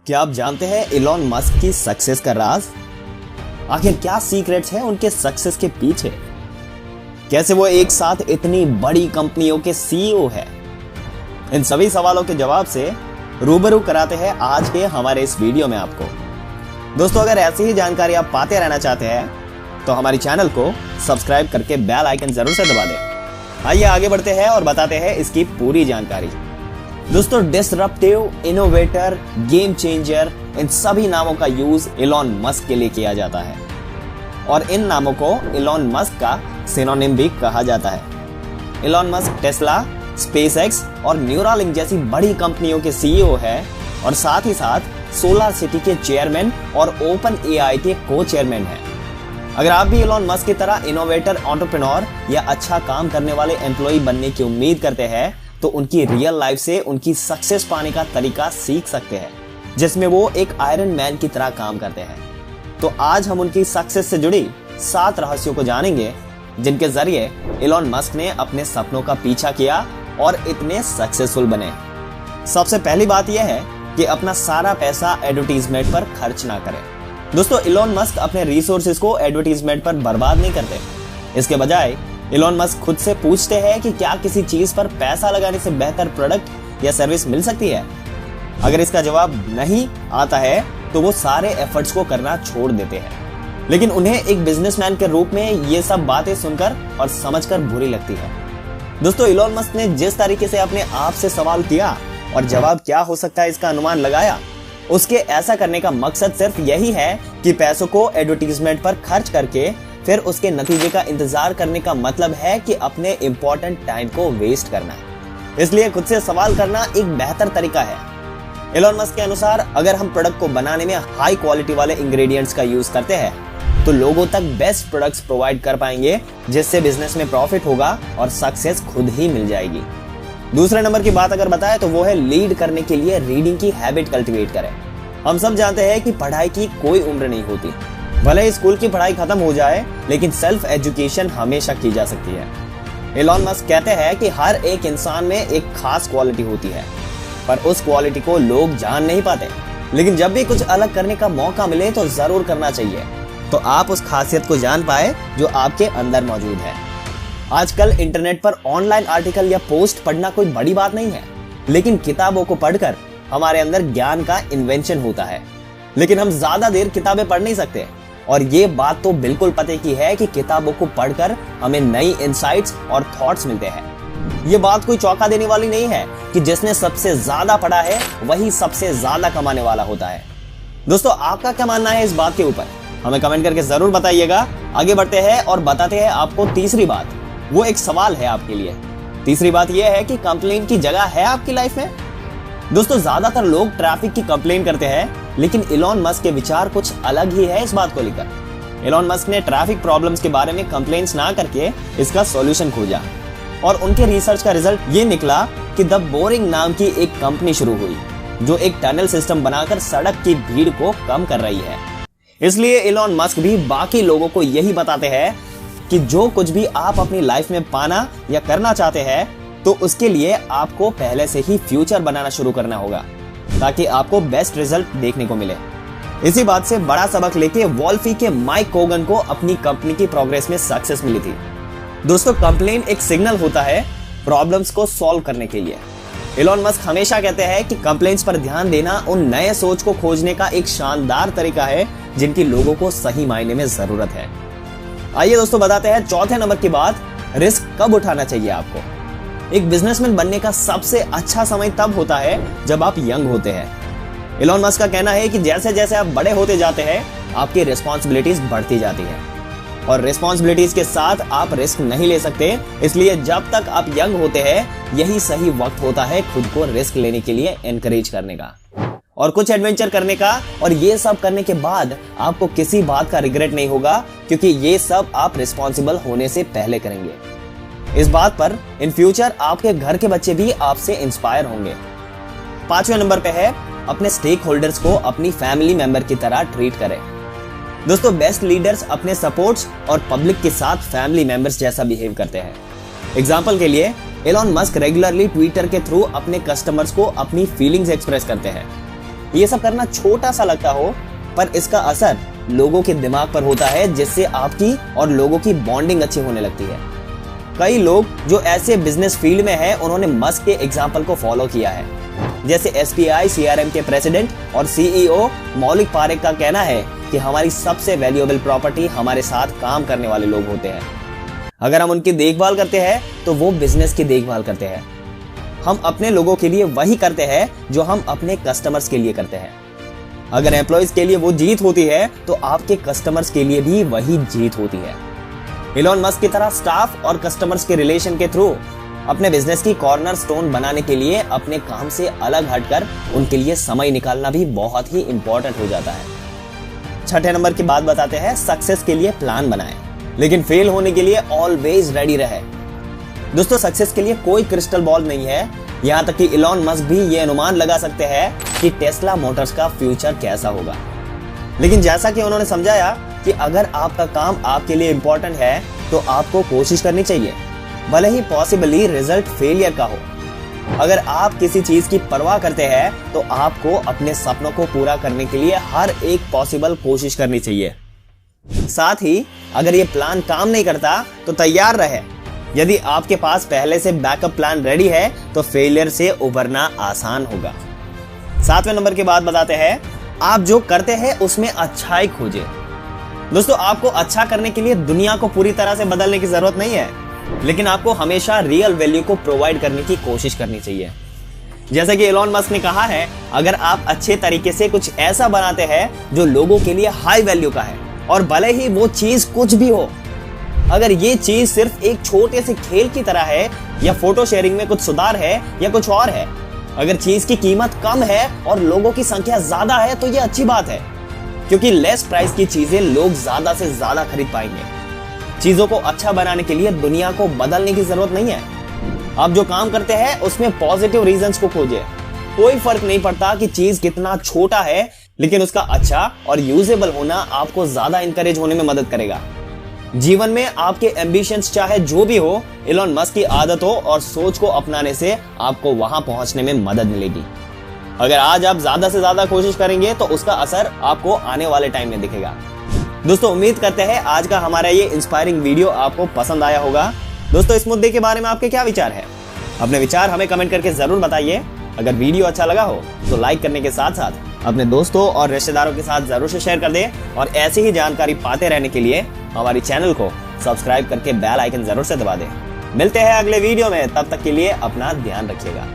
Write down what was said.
क्या आप जानते हैं इलॉन मस्क की सक्सेस का राज? आखिर क्या सीक्रेट्स हैं उनके सक्सेस के पीछे? कैसे वो एक साथ इतनी बड़ी कंपनियों के सीईओ है? इन सभी सवालों के जवाब से रूबरू कराते हैं आज के हमारे इस वीडियो में आपको। दोस्तों, अगर ऐसी ही जानकारी आप पाते रहना चाहते हैं तो हमारी चैनल को सब्सक्राइब करके बेल आइकन जरूर से दबा दें। आइए आगे बढ़ते हैं और बताते हैं इसकी पूरी जानकारी। दोस्तों, डिसरप्टिव, इनोवेटर, गेम चेंजर, इन सभी नामों का यूज इलॉन मस्क के लिए किया जाता है और इन नामों को इलॉन मस्क का सिनोनिम भी कहा जाता है। इलॉन मस्क टेस्ला, स्पेसएक्स और न्यूरालिंक जैसी बड़ी कंपनियों के सीईओ है और साथ ही साथ सोलर सिटी के चेयरमैन और ओपन एआई के को चेयरमैन है। अगर आप भी इलॉन मस्क की तरह इनोवेटर, एंटरप्रेन्योर या अच्छा काम करने वाले एम्प्लॉय बनने की उम्मीद करते हैं तो उनकी रियल लाइफ से उनकी सक्सेस पाने का तरीका सीख सकते हैं, जिसमें वो एक आयरन मैन की तरह काम करते हैं। तो आज हम उनकी सक्सेस से जुड़ी 7 रहस्यों को जानेंगे जिनके जरिए इलॉन मस्क ने अपने सपनों का पीछा किया और इतने सक्सेसफुल बने। सबसे पहली बात यह है कि अपना सारा पैसा एडवर्टीजमेंट पर खर्च ना करें। दोस्तों, इलॉन मस्क अपने रिसोर्सेज को एडवर्टीजमेंट पर बर्बाद नहीं करते। इसके बजाय इलॉन मस्क खुद से पूछते हैं कि क्या किसी चीज पर पैसा लगाने से बेहतर प्रोडक्ट या सर्विस मिल सकती है। अगर इसका जवाब नहीं आता है तो वो सारे एफर्ट्स को करना छोड़ देते हैं। लेकिन उन्हें एक बिजनेसमैन के रूप में ये सब बातें सुनकर और समझकर बुरी लगती है। दोस्तों, इलॉन मस्क ने जिस तरीके से अपने आप से सवाल किया और जवाब क्या हो सकता है इसका अनुमान लगाया, उसके ऐसा करने का मकसद सिर्फ यही है कि पैसों को एडवर्टीजमेंट पर खर्च करके फिर उसके नतीजे का इंतजार करने का मतलब है कि अपने इंपॉर्टेंट टाइम को वेस्ट करना। इसलिए खुद से सवाल करना एक बेहतर तरीका है। इलॉन मस्क के अनुसार अगर हम प्रोडक्ट को बनाने में हाई क्वालिटी वाले इंग्रेडिएंट्स का यूज करते हैं तो लोगों तक बेस्ट प्रोडक्ट्स प्रोवाइड कर पाएंगे, जिससे बिजनेस में प्रॉफिट होगा और सक्सेस खुद ही मिल जाएगी। दूसरे नंबर की बात अगर बताएं तो वो है लीड करने के लिए रीडिंग की हैबिट कल्टीवेट करें। हम सब जानते हैं कि पढ़ाई की कोई उम्र नहीं होती। भले ही स्कूल की पढ़ाई खत्म हो जाए, लेकिन सेल्फ एजुकेशन हमेशा की जा सकती है। इलॉन मस्क कहते हैं कि हर एक इंसान में एक खास क्वालिटी होती है, पर उस क्वालिटी को लोग जान नहीं पाते। लेकिन जब भी कुछ अलग करने का मौका मिले तो जरूर करना चाहिए, तो आप उस खासियत को जान पाए जो आपके अंदर मौजूद है। आजकल इंटरनेट पर ऑनलाइन आर्टिकल या पोस्ट पढ़ना कोई बड़ी बात नहीं है, लेकिन किताबों को पढ़कर हमारे अंदर ज्ञान का इन्वेंशन होता है। लेकिन हम ज्यादा देर किताबें पढ़ नहीं सकते, और ये बात तो बिल्कुल पते की है कि किताबों को पढ़कर हमें नई इंसाइट्स और थॉट्स मिलते हैं। ये बात कोई चौंका देने वाली नहीं है कि जिसने सबसे ज्यादा पढ़ा है वही सबसे ज्यादा कमाने वाला होता है। दोस्तों, आपका क्या मानना है इस बात के ऊपर? हमें कमेंट करके जरूर बताइएगा। आगे बढ़ते हैं और बताते हैं आपको तीसरी बात। वो एक सवाल है आपके लिए। तीसरी बात यह है कि कंप्लेन की जगह है आपकी लाइफ में? दोस्तों, ज्यादातर लोग ट्रैफिक की कंप्लेन करते हैं, लेकिन इलॉन मस्क के विचार कुछ अलग ही है इस बात को लेकर। इलॉन मस्क ने ट्रैफिक प्रॉब्लम्स के बारे में कंप्लेंट्स ना करके इसका सॉल्यूशन खोजा और उनके रिसर्च का रिजल्ट ये निकला कि द बोरिंग नाम की एक कंपनी शुरू हुई जो एक टनल सिस्टम बनाकर सड़क की भीड़ को कम कर रही है। इसलिए इलॉन मस्क भी बाकी लोगों को यही बताते हैं कि जो कुछ भी आप अपनी लाइफ में पाना या करना चाहते हैं तो उसके लिए आपको पहले से ही फ्यूचर बनाना शुरू करना होगा, ताकि आपको बेस्ट रिजल्ट देखने को मिले। इसी बात से बड़ा सबक लेके वॉल्फी के माइक कोगन को अपनी कंपनी की प्रोग्रेस में सक्सेस मिली थी। दोस्तों, कंप्लेन एक सिग्नल होता है प्रॉब्लम्स को सॉल्व करने के लिए। इलॉन मस्क हमेशा कहते हैं कि कंप्लेंट्स पर ध्यान देना उन नए सोच को खोजने का एक शानदार तरीका है जिनकी लोगों को सही मायने में जरूरत है। आइए दोस्तों, बताते हैं चौथे नंबर की बात, रिस्क कब उठाना चाहिए आपको। एक बिजनेसमैन बनने का सबसे अच्छा समय तब होता है जब आप यंग होते हैं। इलॉन मस्क का कहना है कि जैसे जैसे आप बड़े होते जाते हैं आपकी रिस्पॉन्सिबिलिटीज बढ़ती जाती है और रिस्पॉन्सिबिलिटीज के साथ आप रिस्क नहीं ले सकते। इसलिए जब तक आप यंग होते हैं यही सही वक्त होता है खुद को रिस्क लेने के लिए एनकरेज करने का और कुछ एडवेंचर करने का। और ये सब करने के बाद आपको किसी बात का रिग्रेट नहीं होगा, क्योंकि ये सब आप रिस्पॉन्सिबल होने से पहले करेंगे। इस बात पर इन फ्यूचर आपके घर के बच्चे भी आपसे इंस्पायर होंगे। 5वें नंबर पे है, अपने स्टेक होल्डर्स को अपनी फैमिली मेंबर की तरह ट्रीट करें। दोस्तों, बेस्ट लीडर्स अपने सपोर्ट्स और पब्लिक के साथ फैमिली मेंबर्स जैसा बिहेव करते हैं। एग्जाम्पल के लिए इलॉन मस्क रेगुलरली ट्विटर के थ्रू अपने कस्टमर्स को अपनी फीलिंग्स एक्सप्रेस करते हैं। ये सब करना छोटा सा लगता हो, पर इसका असर लोगों के दिमाग पर होता है, जिससे आपकी और लोगों की बॉन्डिंग अच्छी होने लगती है। कई लोग जो ऐसे बिजनेस फील्ड में हैं, उन्होंने मस्क के एग्जाम्पल को फॉलो किया है। जैसे SBI CRM के प्रेसिडेंट और CEO मौलिक पारेख का कहना है कि हमारी सबसे वैल्यूएबल प्रॉपर्टी हमारे साथ काम करने वाले लोग होते हैं। अगर हम उनकी देखभाल करते हैं तो वो बिजनेस की देखभाल करते हैं। हम अपने लोगों के लिए वही करते हैं जो हम अपने कस्टमर्स के लिए करते हैं। अगर एम्प्लॉइज के लिए वो जीत होती है तो आपके कस्टमर्स के लिए भी वही जीत होती है। इलॉन मस्क की तरह स्टाफ और कस्टमर्स के रिलेशन के थ्रू अपने बिजनेस की कॉर्नर स्टोन बनाने के लिए अपने काम से अलग हटकर उनके लिए समय निकालना भी बहुत ही इंपॉर्टेंट हो जाता है। छठे नंबर की बात बताते हैं, सक्सेस के लिए प्लान बनाएं, लेकिन फेल होने के लिए ऑलवेज रेडी रहे। दोस्तों, सक्सेस के लिए कोई क्रिस्टल बॉल नहीं है। यहाँ तक कि इलॉन मस्क भी ये अनुमान लगा सकते हैं कि टेस्ला मोटर्स का फ्यूचर कैसा होगा। लेकिन जैसा कि उन्होंने समझाया कि अगर आपका काम आपके लिए इंपॉर्टेंट है तो आपको कोशिश करनी चाहिए, भले ही पॉसिबली रिजल्ट फेलियर का हो। अगर आप किसी चीज की परवाह करते हैं तो आपको अपने सपनों को पूरा करने के लिए हर एक पॉसिबल कोशिश करनी चाहिए। साथ ही अगर ये प्लान काम नहीं करता तो तैयार रहे। यदि आपके पास पहले से बैकअप प्लान रेडी है तो फेलियर से उबरना आसान होगा। 7वें नंबर की बात बताते हैं, आप जो करते हैं उसमें अच्छाई खोजें। दोस्तों, आपको अच्छा करने के लिए दुनिया को पूरी तरह से बदलने की जरूरत नहीं है, लेकिन आपको हमेशा रियल वैल्यू को प्रोवाइड करने की कोशिश करनी चाहिए। जैसा कि इलॉन मस्क ने कहा है, अगर आप अच्छे तरीके से कुछ ऐसा बनाते हैं जो लोगों के लिए हाई वैल्यू का है, और भले ही वो चीज कुछ भी हो, अगर ये चीज सिर्फ एक छोटे से खेल की तरह है, या फोटो शेयरिंग में कुछ सुधार है, या कुछ और है, अगर चीज की कीमत कम है और लोगों की संख्या ज्यादा है तो ये अच्छी बात है, क्योंकि लेस प्राइस की चीजें लोग ज्यादा से ज्यादा खरीद पाएंगे। चीजों को अच्छा बनाने के लिए दुनिया को बदलने की जरूरत नहीं है। आप जो काम करते हैं उसमें पॉजिटिव रीजंस को खोजें। कोई फर्क नहीं पड़ता कि चीज कितना छोटा है, लेकिन उसका अच्छा और यूजेबल होना आपको ज्यादा इंकरेज होने में मदद करेगा। जीवन में आपके एम्बिशंस चाहे जो भी हो, इलॉन मस्क की आदतों और सोच को अपनाने से आपको वहां पहुंचने में मदद मिलेगी। अगर आज आप ज्यादा से ज्यादा कोशिश करेंगे तो उसका असर आपको आने वाले टाइम में दिखेगा। दोस्तों, उम्मीद करते हैं आज का हमारा ये इंस्पायरिंग वीडियो आपको पसंद आया होगा। दोस्तों, इस मुद्दे के बारे में आपके क्या विचार है? अपने विचार हमें कमेंट करके जरूर बताइए। अगर वीडियो अच्छा लगा हो तो लाइक करने के साथ साथ अपने दोस्तों और रिश्तेदारों के साथ जरूर से शेयर कर दें, और ऐसी ही जानकारी पाते रहने के लिए हमारी चैनल को सब्सक्राइब करके बेल आइकन जरूर से दबा दें। मिलते हैं अगले वीडियो में, तब तक के लिए अपना ध्यान रखिएगा।